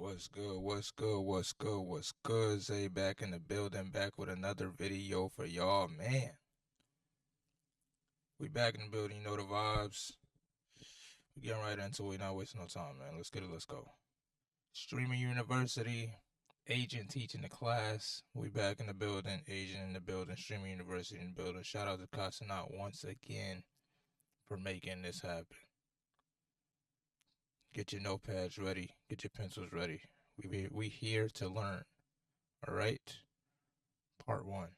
What's good? What's good? What's good? What's good? Zay back in the building, back with another video for y'all, man. We back in the building, you know the vibes. We getting right into it, not wasting no time, man. Let's get it, let's go. Streaming University, Agent teaching the class. We back in the building, Agent in the building, Streaming University in the building. Shout out to Casanat once again for making this happen. Get your notepads ready, get your pencils ready. We here to learn. All right, part one.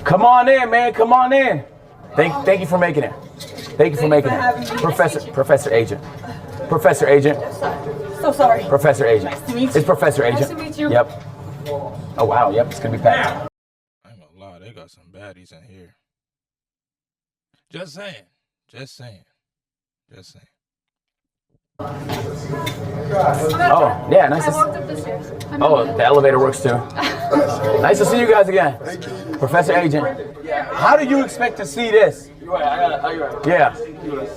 Come on in, man. Come on in. Thank you for making it. Thank you for making it. Professor Agent. Professor Agent. So sorry. Professor Agent. Nice to meet you. It's Professor Agent. Nice to meet you. Yep. Oh, wow. Yep. It's going to be packed. I ain't gonna lie, they got some baddies in here. Just saying. Just saying. Just saying. Oh, yeah. Nice I to walked up the stairs. Oh, the elevator works too. Nice to see you guys again. Professor Agent. How do you expect to see this? Yeah.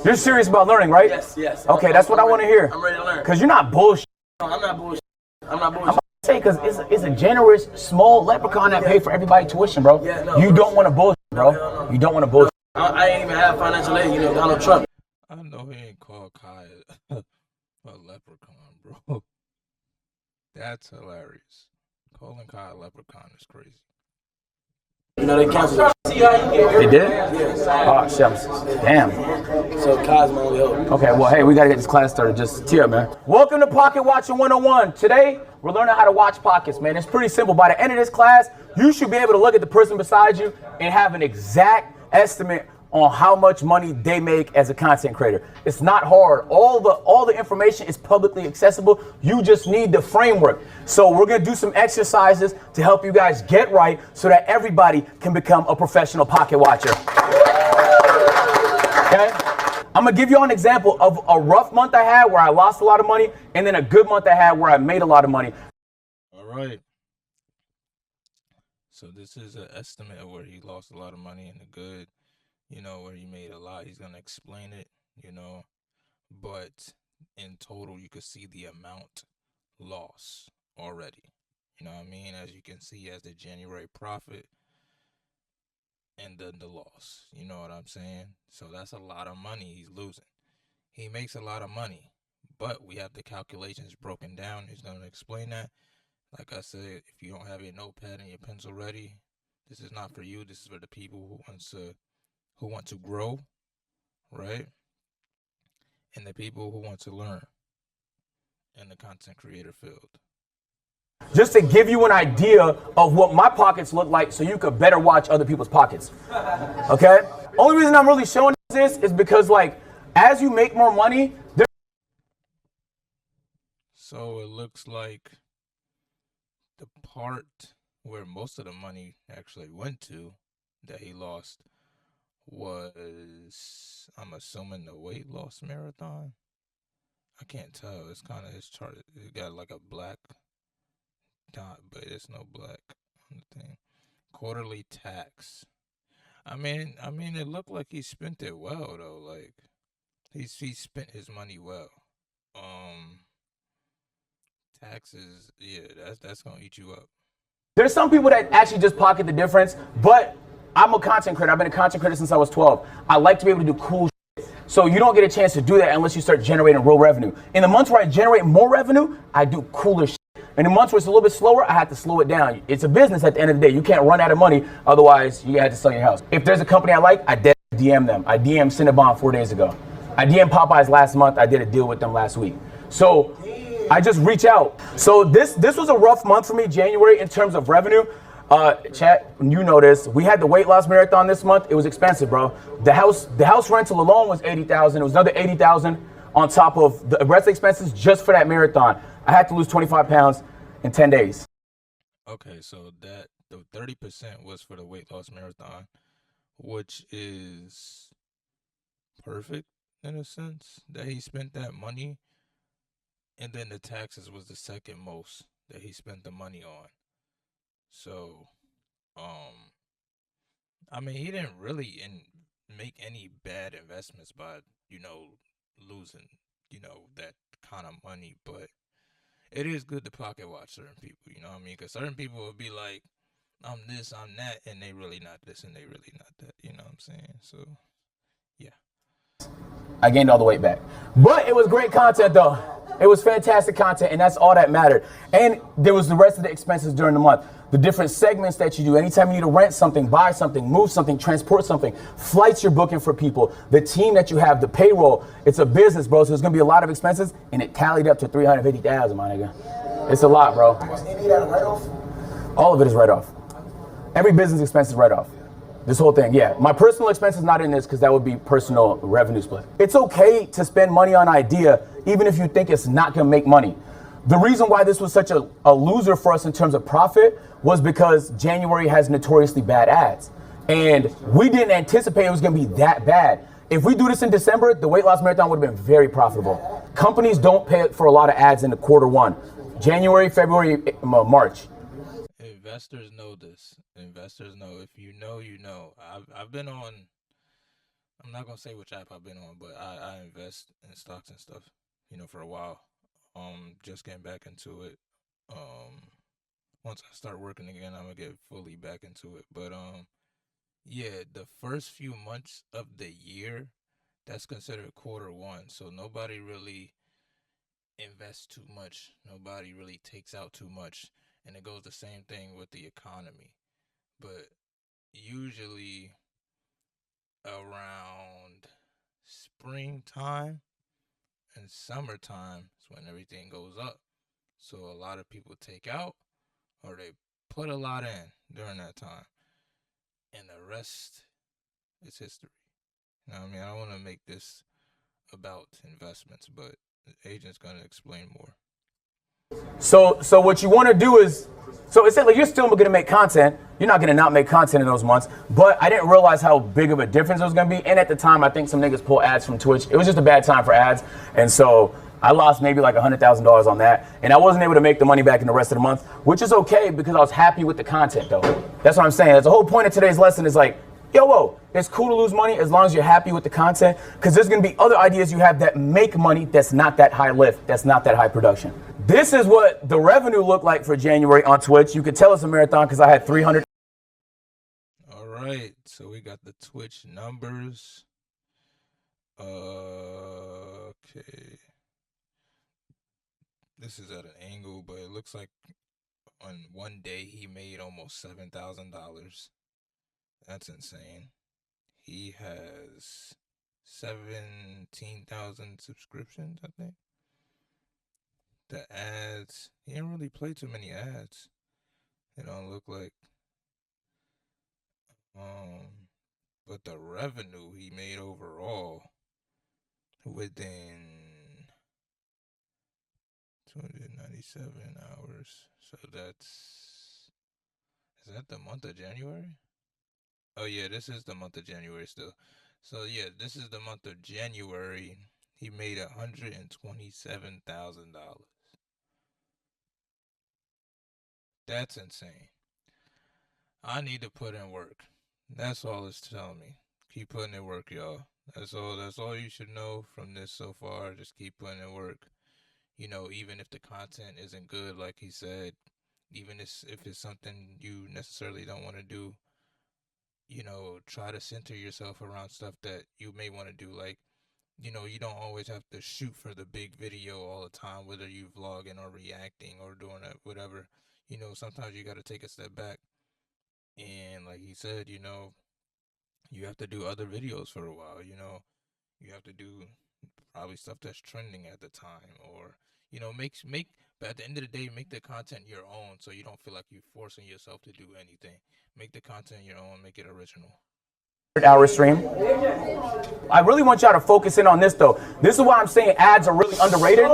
You're serious about learning, right? Yes. Okay, that's what I want to hear. I'm ready to learn. Because you're not bullshit. No, I'm not bullshit. I'm not I'm bullshit. about to say, because it's a generous, small leprechaun that pay for everybody tuition, bro. Yeah, no, you bro. don't want to bullshit, bro. No. You don't want to bullshit. I ain't even have financial aid, Donald Trump. I know he ain't called Kai a leprechaun, bro. That's hilarious. Calling Kai a leprechaun is crazy. They canceled it. See how you get They did? Yeah. Oh, shit. Damn. So Kai's my only hope. Okay, well, hey, we got to get this class started. Just tee up, man. Welcome to Pocket Watching 101. Today, we're learning how to watch pockets, man. It's pretty simple. By the end of this class, you should be able to look at the person beside you and have an exact estimate on how much money they make as a content creator. It's not hard. All the information is publicly accessible. You just need the framework. So we're going to do some exercises to help you guys get right so that everybody can become a professional pocket watcher. Okay? I'm going to give you an example of a rough month I had where I lost a lot of money and then a good month I had where I made a lot of money. All right. So this is an estimate of where he lost a lot of money and the good, where he made a lot. He's going to explain it, but in total, you could see the amount loss already. You know what I mean? As you can see, as the January profit and then the loss. You know what I'm saying? So that's a lot of money he's losing. He makes a lot of money, but we have the calculations broken down. He's going to explain that. Like I said, if you don't have your notepad and your pencil ready, this is not for you. This is for the people who want to grow, right? And the people who want to learn in the content creator field. Just to give you an idea of what my pockets look like so you could better watch other people's pockets. Okay? Only reason I'm really showing this is because, as you make more money, so it looks like the part where most of the money actually went to that he lost was, I'm assuming, the weight loss marathon. I can't tell. It's kind of his chart. It got like a black dot, but it's no black on the thing. Quarterly tax. I mean, it looked like he spent it well though. Like he spent his money well. Taxes, yeah, that's gonna eat you up. there's some people that actually just pocket the difference, but I'm a content creator. I've been a content creator since I was 12. I like to be able to do cool shit. So you don't get a chance to do that unless you start generating real revenue. In the months where I generate more revenue, I do cooler shit. In the months where it's a little bit slower, I have to slow it down. It's a business at the end of the day. You can't run out of money, otherwise you have to sell your house. If there's a company I like, I DM them. I DM Cinnabon 4 days ago. I DM Popeyes last month. I did a deal with them last week. So I just reach out. So this was a rough month for me, January, in terms of revenue. Chat, you know this. We had the weight loss marathon this month. It was expensive, bro. The house rental alone was $80,000. It was another $80,000 on top of the rest expenses just for that marathon. I had to lose 25 pounds in 10 days. Okay, so the 30% was for the weight loss marathon, which is perfect. in a sense that he spent that money, and then the taxes was the second most that he spent the money on. So, um, I mean, he didn't really make any bad investments by losing that kind of money, but it is good to pocket watch certain people. You know what I mean? Because certain people will be like, "I'm this, I'm that," and they really not this, and they really not that. You know what I'm saying? So, yeah. I gained all the weight back. But it was great content though. It was fantastic content, and that's all that mattered. And there was the rest of the expenses during the month. The different segments that you do. Anytime you need to rent something, buy something, move something, transport something, flights you're booking for people, the team that you have, the payroll. It's a business, bro, so there's gonna be a lot of expenses, and it tallied up to $350,000, my nigga. It's a lot, bro. All of it is write-off. Every business expense is write-off. This whole thing, yeah. My personal expense is not in this because that would be personal revenue split. It's okay to spend money on idea even if you think it's not going to make money. The reason why this was such a loser for us in terms of profit was because January has notoriously bad ads. And we didn't anticipate it was going to be that bad. If we do this in December, the weight loss marathon would have been very profitable. Companies don't pay for a lot of ads in the quarter one. January, February, March. Investors know this. Investors know. If you know, you know. I've been on. I'm not gonna say which app I've been on, but I invest in stocks and stuff. For a while. Just getting back into it. Once I start working again, I'm gonna get fully back into it. But yeah, the first few months of the year, that's considered quarter one. So nobody really invests too much. Nobody really takes out too much. And it goes the same thing with the economy. But usually around springtime and summertime is when everything goes up. So a lot of people take out or they put a lot in during that time. And the rest is history. You know what I mean? I don't want to make this about investments, but the agent's going to explain more. So what you want to do is, so it's like you're still going to make content. You're not going to not make content in those months. But I didn't realize how big of a difference it was going to be. And at the time, I think some niggas pull ads from Twitch. It was just a bad time for ads. And so I lost maybe like $100,000 on that. And I wasn't able to make the money back in the rest of the month, which is okay because I was happy with the content though. That's what I'm saying. That's the whole point of today's lesson is like, whoa, it's cool to lose money as long as you're happy with the content because there's going to be other ideas you have that make money that's not that high lift, that's not that high production. This is what the revenue looked like for January on Twitch. You could tell it's a marathon because I had 300. All right, so we got the Twitch numbers. Okay. This is at an angle, but it looks like on one day he made almost $7,000. That's insane. He has 17,000 subscriptions, I think. The ads, he didn't really play too many ads. It don't look like. But the revenue he made overall within 297 hours. So is that the month of January? Oh yeah, this is the month of January still. So yeah, this is the month of January. He made $127,000. That's insane. I need to put in work. That's all it's telling me. Keep putting in work, y'all. That's all you should know from this so far. Just keep putting in work. Even if the content isn't good, like he said, even if it's something you necessarily don't want to do, try to center yourself around stuff that you may want to do. Like, you don't always have to shoot for the big video all the time, whether you vlogging or reacting or doing that, whatever. Sometimes you got to take a step back. And like he said, you have to do other videos for a while. You have to do probably stuff that's trending at the time, or make. But at the end of the day, make the content your own, so you don't feel like you're forcing yourself to do anything. Make the content your own, make it original. Hour stream. I really want y'all to focus in on this though. This is why I'm saying ads are really underrated.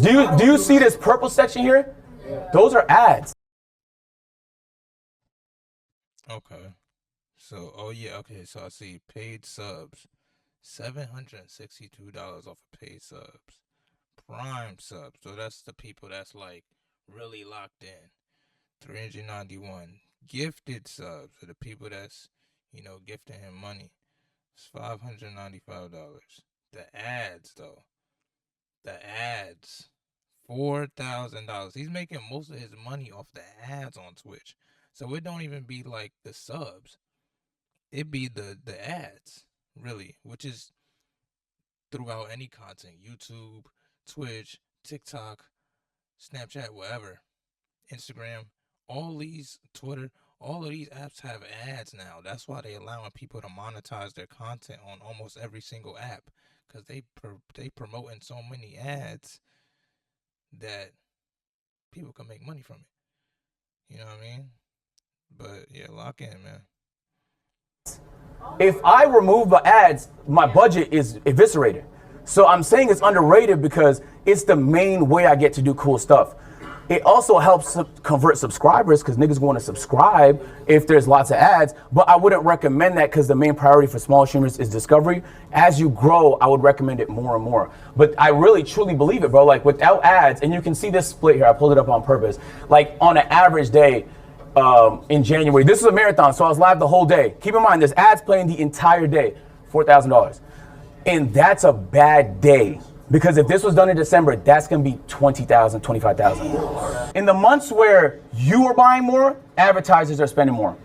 Do you see this purple section here? Those are ads. Okay. So, oh yeah, okay. So I see paid subs. $762 off of paid subs. Prime subs. So that's the people that's like really locked in. 391 gifted subs. So the people that's, gifting him money. It's $595. The ads though. The ads. $4,000. He's making most of his money off the ads on Twitch. So it don't even be like the subs. It be the ads, really, which is throughout any content. YouTube, Twitch, TikTok, Snapchat, whatever. Instagram, all these, Twitter, all of these apps have ads now. That's why they allowing people to monetize their content on almost every single app, because they promoting so many ads that people can make money from it. You know what I mean? But yeah, lock in, man. If I remove the ads, my budget is eviscerated. So I'm saying it's underrated because it's the main way I get to do cool stuff. It also helps convert subscribers because niggas want to subscribe if there's lots of ads, but I wouldn't recommend that because the main priority for small streamers is discovery. As you grow, I would recommend it more and more. But I really truly believe it, bro. Like without ads, and you can see this split here, I pulled it up on purpose. Like on an average day in January, this is a marathon, so I was live the whole day. Keep in mind, there's ads playing the entire day, $4,000. And that's a bad day. Because if this was done in December, that's going to be $20,000, $25,000. In the months where you are buying more, advertisers are spending more.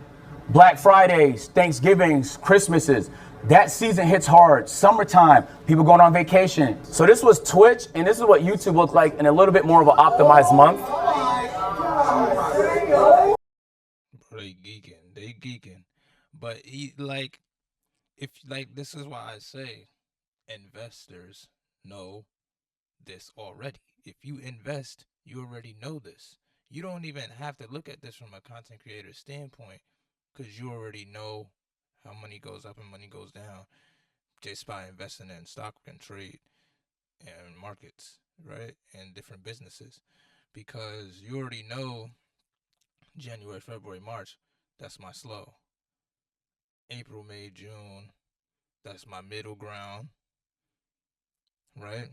Black Fridays, Thanksgivings, Christmases, that season hits hard. Summertime, people going on vacation. So this was Twitch, and this is what YouTube looked like in a little bit more of an optimized month. They geeking. But this is why I say investors know this already. If you invest, you already know this. You don't even have to look at this from a content creator standpoint because you already know how money goes up and money goes down just by investing in stock and trade and markets, right? And different businesses, because you already know January, February, March, that's my slow. April, May, June, that's my middle ground. Right?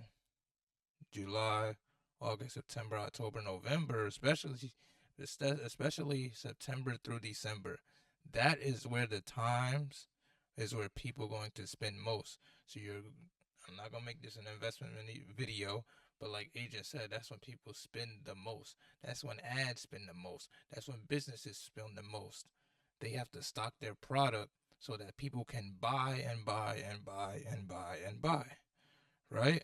July, August, September, October, November, especially September through December. That is where the times is where people are going to spend most. So I'm not gonna make this an investment video, but like Agent said, that's when people spend the most. That's when ads spend the most. That's when businesses spend the most. They have to stock their product so that people can buy and buy and buy and buy and buy. Right?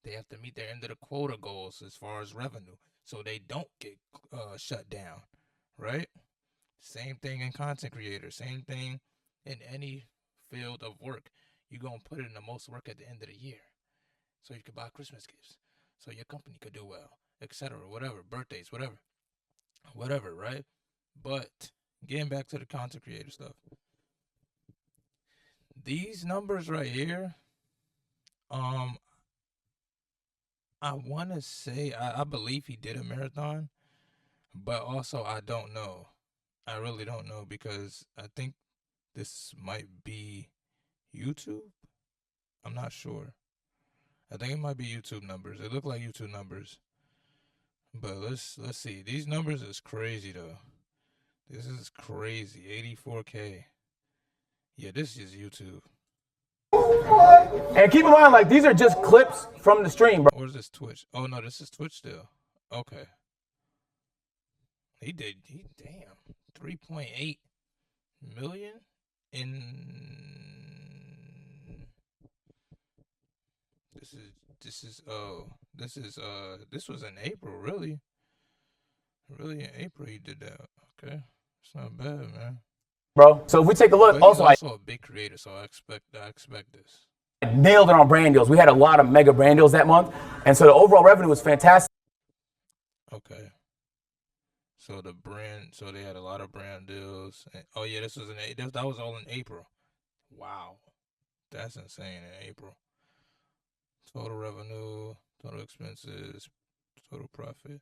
They have to meet their end of the quota goals as far as revenue, so they don't get shut down. Right? Same thing in content creators. Same thing in any field of work. You're going to put in the most work at the end of the year, so you can buy Christmas gifts, so your company could do well, etc. Whatever, birthdays, whatever. Right? But getting back to the content creator stuff, these numbers right here. I want to say, I believe he did a marathon, but also I don't know. I really don't know, because I think this might be YouTube. I'm not sure. I think it might be YouTube numbers. It look like YouTube numbers. But let's see. These numbers is crazy though. This is crazy. 84K. Yeah, this is YouTube. And keep in mind, like, these are just clips from the stream, bro. Or is this Twitch? Oh no, this is Twitch still. Okay. He damn, 3.8 million in this was in April, really. Really in April he did that. Okay. It's not bad, man. Bro, so if we take a look, But also he's also a big creator, so I expect this. I nailed it on brand deals. We had a lot of mega brand deals that month, and so the overall revenue was fantastic. Okay. So they had a lot of brand deals. Oh yeah, this was that was all in April. Wow, that's insane. In April, total revenue, total expenses, total profit.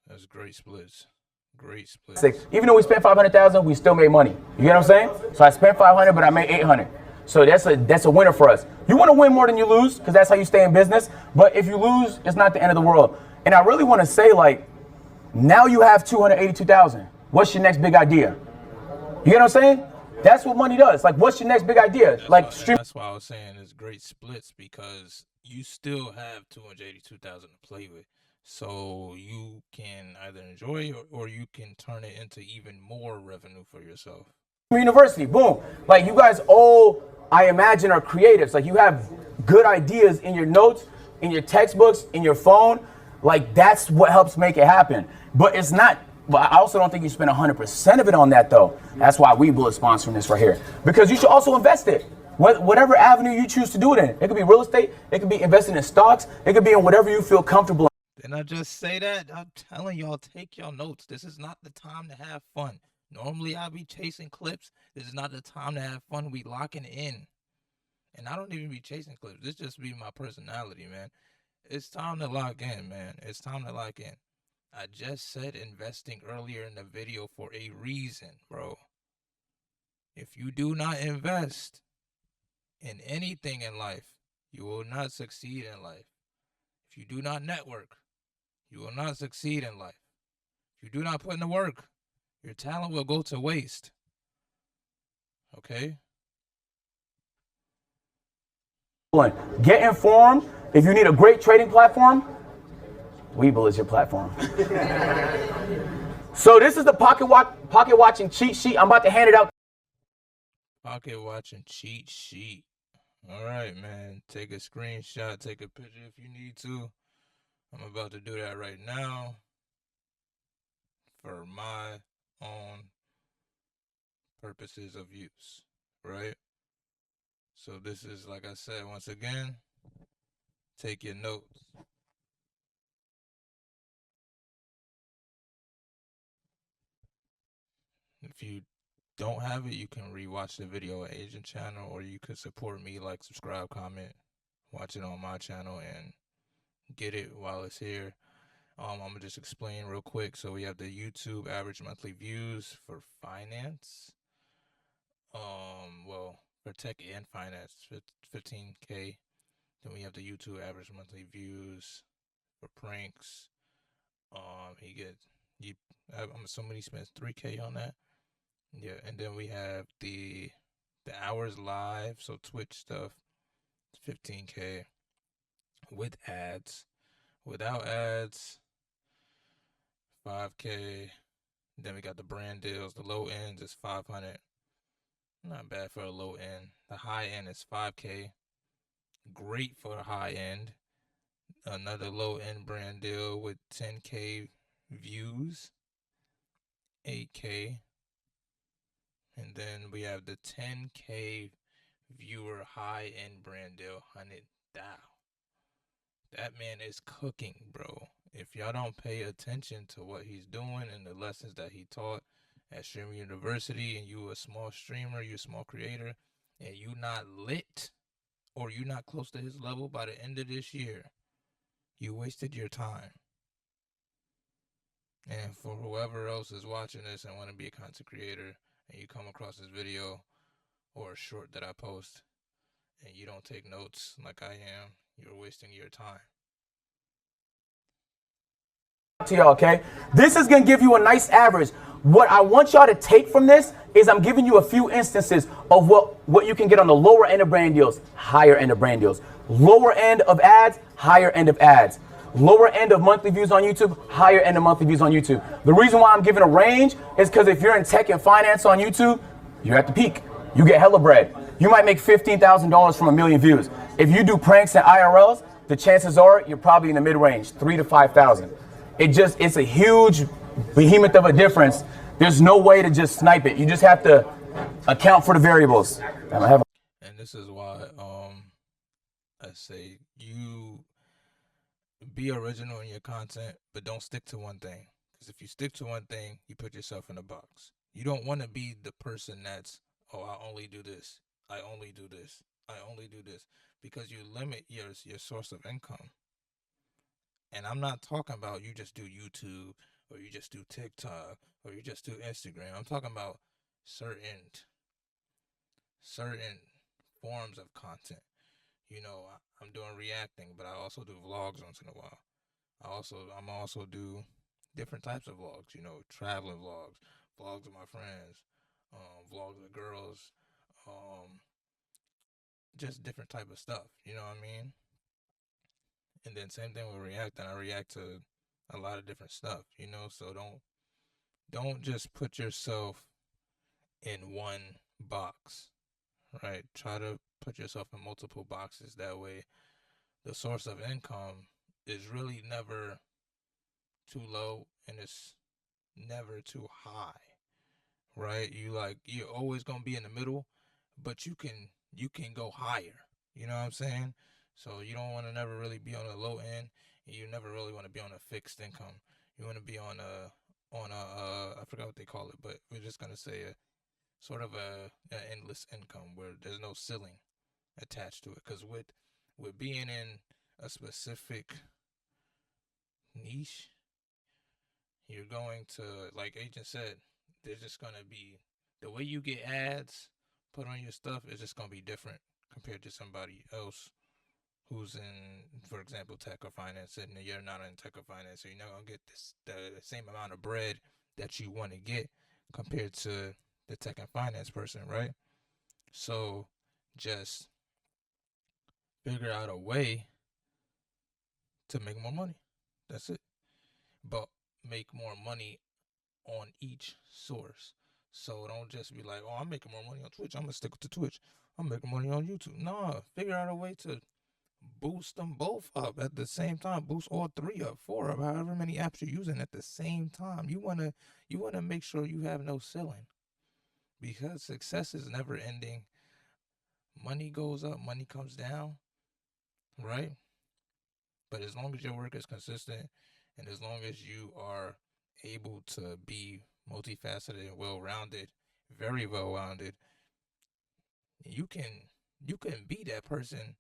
That's great splits. Great splits. Even though we spent $500,000, we still made money. You get what I'm saying? So I spent $500, but I made $800. So that's a winner for us. You want to win more than you lose, because that's how you stay in business. But if you lose, it's not the end of the world. And I really want to say, like, now you have 282,000. What's your next big idea? You get what I'm saying? That's what money does. Like, what's your next big idea? That's why I was saying it's great splits, because you still have 282,000 to play with. So you can either enjoy or you can turn it into even more revenue for yourself. University, boom. Like, you guys all, I imagine, are creatives. Like, you have good ideas in your notes, in your textbooks, in your phone. Like, that's what helps make it happen. But it's not, but I also don't think you spend 100% of it on that, though. That's why we bullet sponsoring this right here. Because you should also invest it. Whatever avenue you choose to do it in. It could be real estate. It could be investing in stocks. It could be in whatever you feel comfortable in. Didn't I just say that? I'm telling y'all, take y'all notes. This is not the time to have fun. Normally, I'll be chasing clips. This is not the time to have fun. We locking in. And I don't even be chasing clips. This just be my personality, man. It's time to lock in, man. It's time to lock in. I just said investing earlier in the video for a reason, bro. If you do not invest in anything in life, you will not succeed in life. If you do not network, you will not succeed in life. If you do not put in the work, your talent will go to waste. Okay? Get informed. If you need a great trading platform, Webull is your platform. So this is the pocket watching cheat sheet. I'm about to hand it out. Pocket watching cheat sheet. All right, man. Take a screenshot, take a picture if you need to. I'm about to do that right now for my own purposes of use, right? So this is, like I said, once again, take your notes. If you don't have it, you can rewatch the video at Agent channel, or you could support me, like, subscribe, comment, watch it on my channel, and get it while it's here. I'm gonna just explain real quick. So we have the YouTube average monthly views for finance. Well, for tech and finance, 15K. Then we have the YouTube average monthly views for pranks. I'm assuming he spends 3K on that. Yeah, and then we have the hours live, so Twitch stuff, 15K with ads. Without ads, 5K. Then we got the brand deals. The low ends is 500. Not bad for a low end. The high end is 5K. Great for a high end. Another low end brand deal with 10K views, 8K. And then we have the 10K viewer high end brand deal, 100,000. That man is cooking, bro. If y'all don't pay attention to what he's doing and the lessons that he taught at Streamer University, and you a small streamer, you a small creator, and you not lit, or you not close to his level by the end of this year, you wasted your time. And for whoever else is watching this and want to be a content creator, and you come across this video or a short that I post, and you don't take notes like I am, you're wasting your time. To y'all, okay? This is gonna give you a nice average. What I want y'all to take from this is I'm giving you a few instances of what you can get on the lower end of brand deals, higher end of brand deals, lower end of ads, higher end of ads, lower end of monthly views on YouTube, higher end of monthly views on YouTube. The reason why I'm giving a range is because if you're in tech and finance on YouTube, you're at the peak. You get hella bread. You might make $15,000 from 1 million views. If you do pranks and IRLs, the chances are you're probably in the mid-range, 3 to 5,000. It's a huge behemoth of a difference. There's no way to just snipe it. You just have to account for the variables. And this is why I say you be original in your content, but don't stick to one thing. Because if you stick to one thing, you put yourself in a box. You don't want to be the person that's, oh, I only do this, I only do this, I only do this, because you limit your source of income. And I'm not talking about you just do YouTube, or you just do TikTok, or you just do Instagram. I'm talking about certain forms of content. You know, I'm doing reacting, but I also do vlogs once in a while. I'm also do different types of vlogs. You know, traveling vlogs, vlogs with my friends, vlogs with girls, um, just different type of stuff. You know what I mean? And then same thing with reacting. I react to a lot of different stuff. You know, so don't just put yourself in one box, right? Try to put yourself in multiple boxes. That way, the source of income is really never too low and it's never too high, right? You're always gonna be in the middle, but you can go higher. You know what I'm saying? So you don't want to never really be on the low end, and you never really want to be on a fixed income. You want to be on a I forgot what they call it, but we're just gonna say a sort of a endless income where there's no ceiling attached to it. Because with being in a specific niche, you're going to, like Agent said, there's just gonna be the way you get ads put on your stuff is just gonna be different compared to somebody else who's in, for example, tech or finance, and you're not in tech or finance, so you're not gonna get the same amount of bread that you want to get compared to the tech and finance person, right? So just figure out a way to make more money. That's it. But make more money on each source. So don't just be like, oh, I'm making more money on Twitch, I'm gonna stick to Twitch. I'm making money on YouTube. Nah, figure out a way to boost them both up at the same time. Boost all three up, four up, however many apps you're using at the same time. You wanna make sure you have no ceiling, because success is never ending. Money goes up, money comes down, right? But as long as your work is consistent, and as long as you are able to be multifaceted and well-rounded, very well-rounded, you can be that person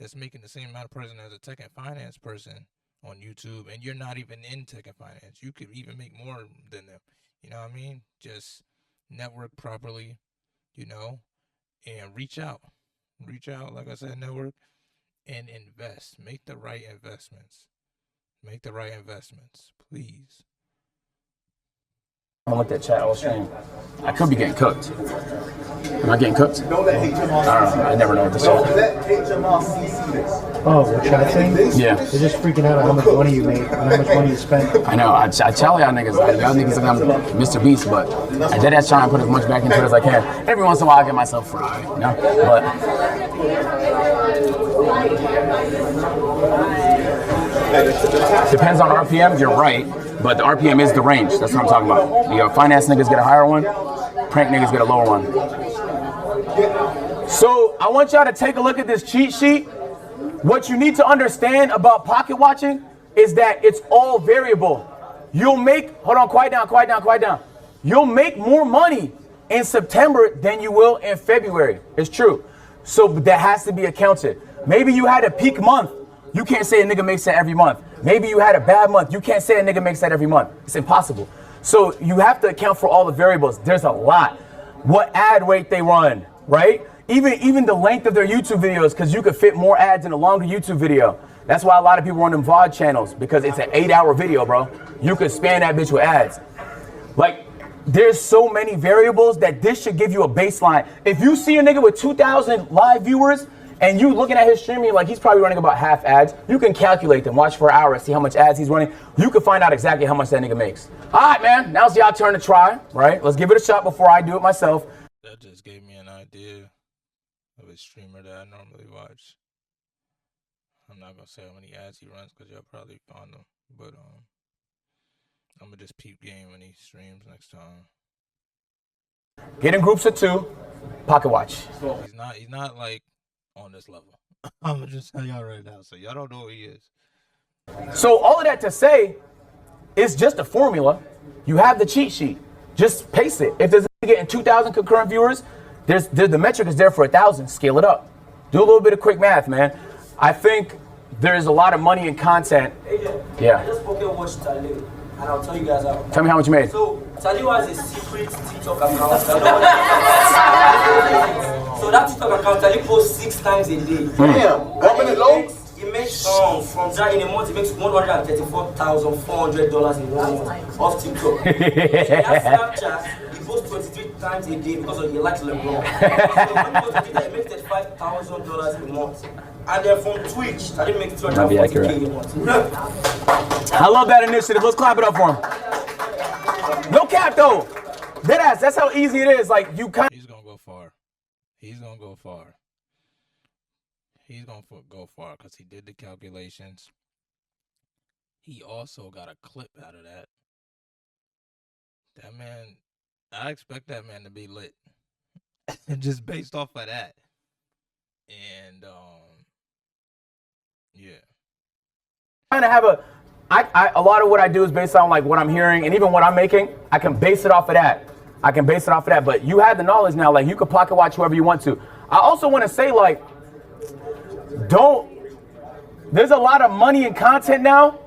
that's making the same amount of person as a tech and finance person on YouTube, and you're not even in tech and finance. You could even make more than them. You know what I mean? Just network properly, you know, and reach out. Reach out, like I said, network, and invest. Make the right investments. Make the right investments, please. I looked at chat all stream. I could be getting cooked. Am I getting cooked? I don't know. I never know what to say. Oh, the chat thing? Yeah. They're just freaking out on how much money you made and how much money you spent. I know. I tell y'all niggas, y'all niggas think I'm Mr. Beast, but I did that try and put as much back into it as I can. Every once in a while, I get myself fried, you know? But depends on RPM. You're right, but the RPM is the range. That's what I'm talking about. You know, finance niggas get a higher one, prank niggas get a lower one. So I want y'all to take a look at this cheat sheet. What you need to understand about pocket watching is that it's all variable. You'll make, hold on, quiet down. You'll make more money in September than you will in February. It's true. So that has to be accounted. Maybe you had a peak month. You can't say a nigga makes that every month. Maybe you had a bad month. You can't say a nigga makes that every month. It's impossible. So you have to account for all the variables. There's a lot. What ad rate they run, right? Even the length of their YouTube videos, because you could fit more ads in a longer YouTube video. That's why a lot of people run them VOD channels, because it's an 8-hour video, bro. You could span that bitch with ads. Like, there's so many variables that this should give you a baseline. If you see a nigga with 2,000 live viewers and you looking at his streaming like he's probably running about half ads, you can calculate them, watch for an hour and see how much ads he's running. You can find out exactly how much that nigga makes. All right, man, now it's y'all turn to try, right? Let's give it a shot before I do it myself. That just gave me an idea of a streamer that I normally watch. I'm not gonna say how many ads he runs because y'all probably found them, but I'm gonna just peep game when he streams next time. Get in groups of 2, pocket watch. He's not like on this level. I'm gonna just tell y'all right now, so y'all don't know who he is. So all of that to say, it's just a formula. You have the cheat sheet. Just paste it. If there's a getting 2,000 concurrent viewers, the metric is there for 1,000. Scale it up. Do a little bit of quick math, man. I think there's a lot of money in content. AJ, Yeah. I just spoke in Washington, and I'll tell you guys out. Tell me how much you made. So Saliu has a secret TikTok account. So that TikTok account, Saliu posts 6 times a day. Damn, bumping it low. He makes from that in a month. He makes $134,400 in 1 month off TikTok. He has Snapchat. He posts 23 times a day because he likes LeBron. So when he goes to Twitter, he makes $35,000 a month. And then from Twitch, I didn't make $240K a month. I love that initiative. Let's clap it up for him. No cap though. Deadass, that's how easy it is. Like you kind. He's gonna go far. He's gonna go far. He's gonna go far because he did the calculations. He also got a clip out of that. That man, I expect that man to be lit, just based off of that. And yeah. Kind of have a lot of what I do is based on like what I'm hearing and even what I'm making. I can base it off of that. But you have the knowledge now. Like you can pocket watch whoever you want to. I also want to say like, there's a lot of money in content now,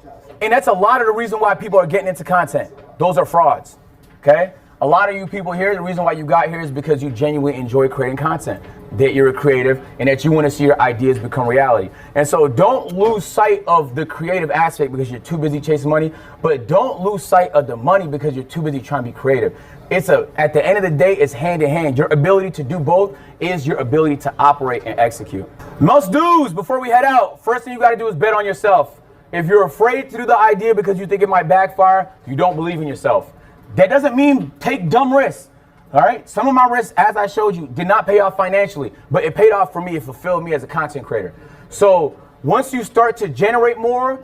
and that's a lot of the reason why people are getting into content. Those are frauds. Okay. A lot of you people here, the reason why you got here is because you genuinely enjoy creating content, that you're a creative, and that you want to see your ideas become reality. And so don't lose sight of the creative aspect because you're too busy chasing money, but don't lose sight of the money because you're too busy trying to be creative. At the end of the day, it's hand in hand. Your ability to do both is your ability to operate and execute. Most dudes, before we head out, first thing you got to do is bet on yourself. If you're afraid to do the idea because you think it might backfire, you don't believe in yourself. That doesn't mean take dumb risks, all right? Some of my risks, as I showed you, did not pay off financially, but it paid off for me. It fulfilled me as a content creator. So once you start to generate more,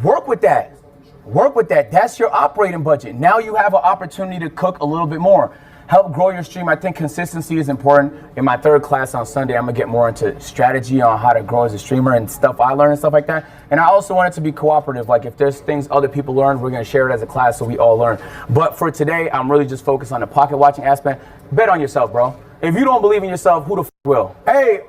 work with that. That's your operating budget. Now you have an opportunity to cook a little bit more. Help grow your stream. I think consistency is important. In my 3rd class on Sunday, I'm gonna get more into strategy on how to grow as a streamer and stuff I learned and stuff like that. And I also want it to be cooperative. Like if there's things other people learn, we're gonna share it as a class so we all learn. But for today, I'm really just focused on the pocket watching aspect. Bet on yourself, bro. If you don't believe in yourself, who the f will? Hey,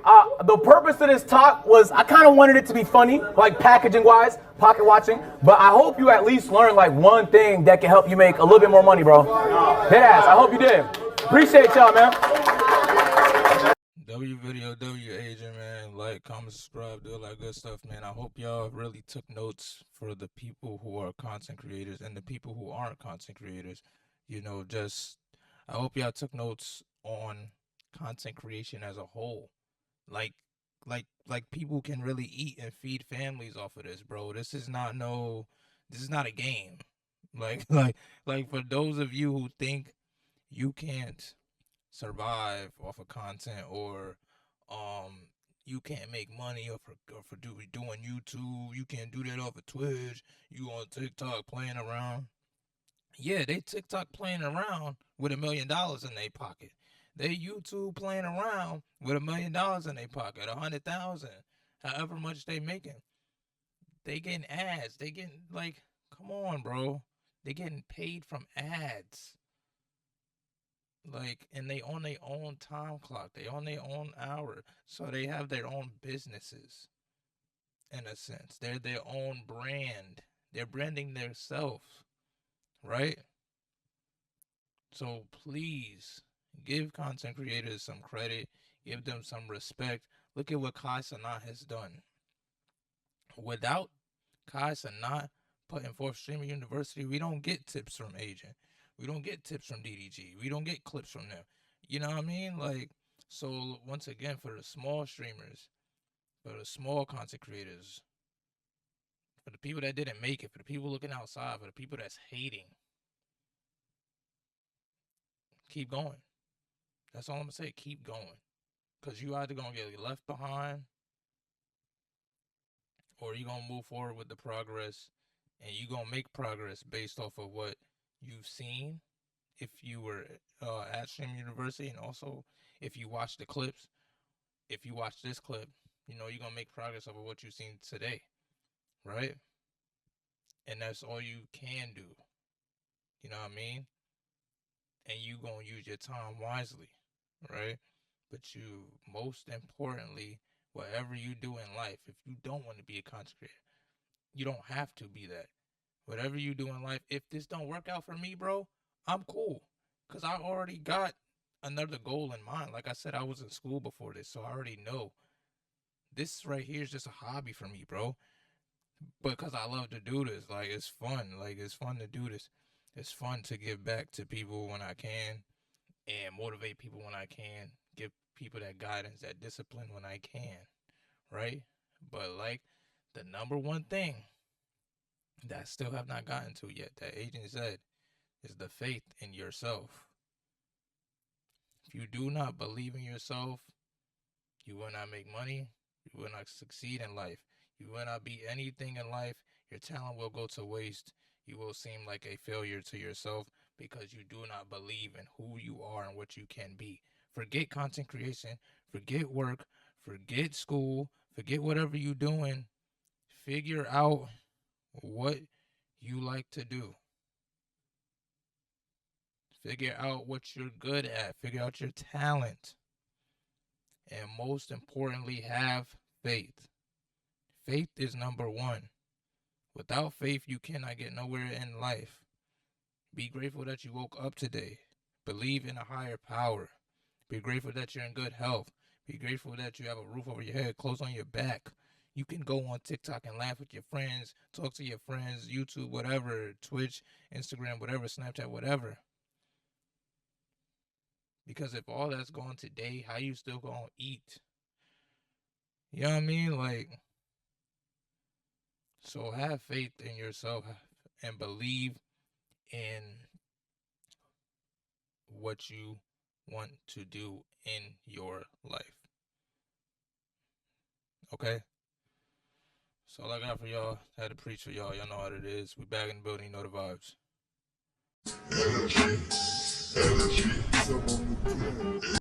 the purpose of this talk was I kind of wanted it to be funny, like packaging wise, pocket watching. But I hope you at least learned like one thing that can help you make a little bit more money, bro. Deadass, I hope you did. Appreciate y'all, man. W Agent, man. Like, comment, subscribe, do all that good stuff, man. I hope y'all really took notes for the people who are content creators and the people who aren't content creators. You know, I hope y'all took notes on content creation as a whole. Like people can really eat and feed families off of this, bro. This is not a game. Like for those of you who think you can't survive off of content or you can't make money off for doing YouTube, you can't do that off of Twitch, you on TikTok playing around. Yeah, they TikTok playing around with $1 million in their pocket. They YouTube playing around with $1 million in their pocket, 100,000, however much they making. They getting ads. They getting like, come on, bro. They getting paid from ads. Like, and they on their own time clock. They on their own hour. So they have their own businesses. In a sense, they're their own brand. They're branding themselves, right? So please give content creators some credit. Give them some respect. Look at what Kai Cenat has done. Without Kai Cenat putting forth Streaming University, we don't get tips from Agent. We don't get tips from DDG. We don't get clips from them. You know what I mean? Like, so once again, for the small streamers, for the small content creators, for the people that didn't make it, for the people looking outside, for the people that's hating, keep going. That's all I'm going to say. Keep going. Because you either going to get left behind or you're going to move forward with the progress, and you're going to make progress based off of what you've seen if you were at Streaming University, and also if you watch the clips. If you watch this clip, you know you're going to make progress over what you've seen today, right? And that's all you can do. You know what I mean? And you going to use your time wisely, right? But you, most importantly, whatever you do in life, if you don't want to be a content creator, you don't have to be that. Whatever you do in life, if this don't work out for me, bro, I'm cool. Because I already got another goal in mind. Like I said, I was in school before this, so I already know. This right here is just a hobby for me, bro. Because I love to do this. Like, it's fun. Like, it's fun to do this. It's fun to give back to people when I can and motivate people when I can. Give people that guidance, that discipline when I can, right? But, like, the number one thing that I still have not gotten to yet, that Agent said, is the faith in yourself. If you do not believe in yourself, you will not make money. You will not succeed in life. You will not be anything in life. Your talent will go to waste. You will seem like a failure to yourself because you do not believe in who you are and what you can be. Forget content creation. Forget work. Forget school. Forget whatever you're doing. Figure out what you like to do. Figure out what you're good at. Figure out your talent. And most importantly, have faith. Faith is number one. Without faith, you cannot get nowhere in life. Be grateful that you woke up today. Believe in a higher power. Be grateful that you're in good health. Be grateful that you have a roof over your head, clothes on your back. You can go on TikTok and laugh with your friends, talk to your friends, YouTube, whatever, Twitch, Instagram, whatever, Snapchat, whatever. Because if all that's gone today, how you still gonna eat? You know what I mean? Like, so have faith in yourself and believe in what you want to do in your life. Okay? So all I got for y'all, I had to preach for y'all. Y'all know what it is. We back in the building, you know the vibes. Energy.